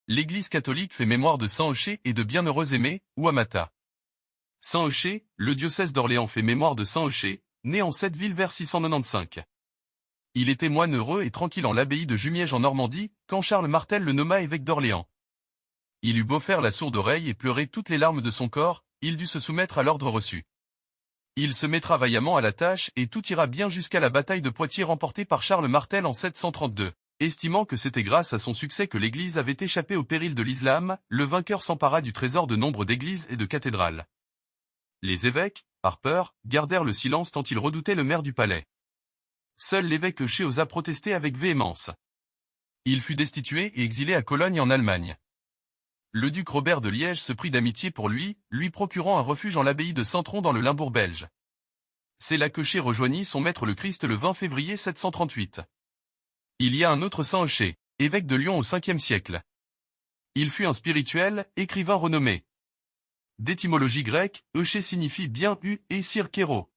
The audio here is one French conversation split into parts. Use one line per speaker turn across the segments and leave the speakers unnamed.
L'Église catholique fait mémoire de saint Eucher et de bienheureux Aimé, ou Amata. Saint Eucher, le diocèse d'Orléans fait mémoire de saint Eucher, né en cette ville vers 695. Il était moine heureux et tranquille en l'abbaye de Jumièges en Normandie, quand Charles Martel le nomma évêque d'Orléans. Il eut beau faire la sourde oreille et pleurer toutes les larmes de son corps, il dut se soumettre à l'ordre reçu. Il se mettra vaillamment à la tâche et tout ira bien jusqu'à la bataille de Poitiers remportée par Charles Martel en 732. Estimant que c'était grâce à son succès que l'Église avait échappé au péril de l'islam, le vainqueur s'empara du trésor de nombre d'églises et de cathédrales. Les évêques, par peur, gardèrent le silence tant ils redoutaient le maire du palais. Seul l'évêque Eucher osa protester avec véhémence. Il fut destitué et exilé à Cologne en Allemagne. Le duc Robert de Liège se prit d'amitié pour lui, lui procurant un refuge en l'abbaye de Saint-Tron dans le Limbourg belge. C'est là qu'Eucher rejoignit son maître le Christ le 20 février 738. Il y a un autre saint Eucher, évêque de Lyon au 5e siècle. Il fut un spirituel, écrivain renommé. D'étymologie grecque, Eucher signifie bien eu et cirkéro.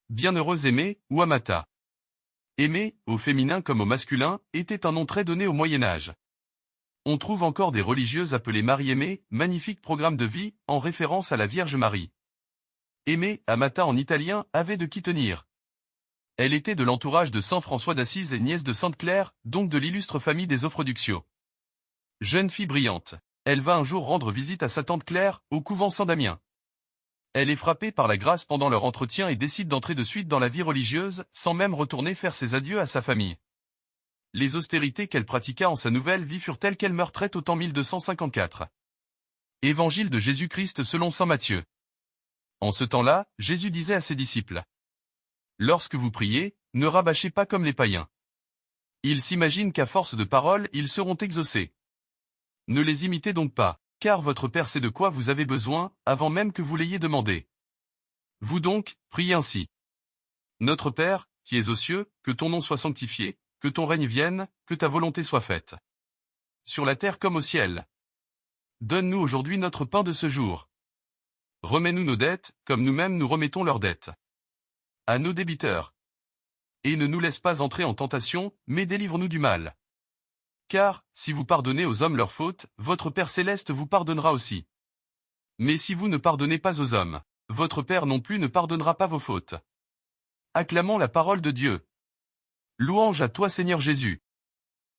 Bienheureux Aimé, ou Amata. Aimé, au féminin comme au masculin, était un nom très donné au Moyen-Âge. On trouve encore des religieuses appelées Marie-Aimée, magnifique programme de vie, en référence à la Vierge Marie. Aimée, Amata en italien, avait de qui tenir. Elle était de l'entourage de saint François d'Assise et nièce de sainte Claire, donc de l'illustre famille des Offreduccio. Jeune fille brillante, elle va un jour rendre visite à sa tante Claire, au couvent Saint-Damien. Elle est frappée par la grâce pendant leur entretien et décide d'entrer de suite dans la vie religieuse, sans même retourner faire ses adieux à sa famille. Les austérités qu'elle pratiqua en sa nouvelle vie furent telles qu'elle meurt très tôt en 1254. Évangile de Jésus-Christ selon saint Matthieu. En ce temps-là, Jésus disait à ses disciples: lorsque vous priez, ne rabâchez pas comme les païens. Ils s'imaginent qu'à force de paroles ils seront exaucés. Ne les imitez donc pas, car votre Père sait de quoi vous avez besoin, avant même que vous l'ayez demandé. Vous donc, priez ainsi. Notre Père, qui es aux cieux, que ton nom soit sanctifié, que ton règne vienne, que ta volonté soit faite. Sur la terre comme au ciel. Donne-nous aujourd'hui notre pain de ce jour. Remets-nous nos dettes, comme nous-mêmes nous remettons leurs dettes à nos débiteurs. Et ne nous laisse pas entrer en tentation, mais délivre-nous du mal. Car, si vous pardonnez aux hommes leurs fautes, votre Père céleste vous pardonnera aussi. Mais si vous ne pardonnez pas aux hommes, votre Père non plus ne pardonnera pas vos fautes. Acclamons la parole de Dieu. Louange à toi Seigneur Jésus.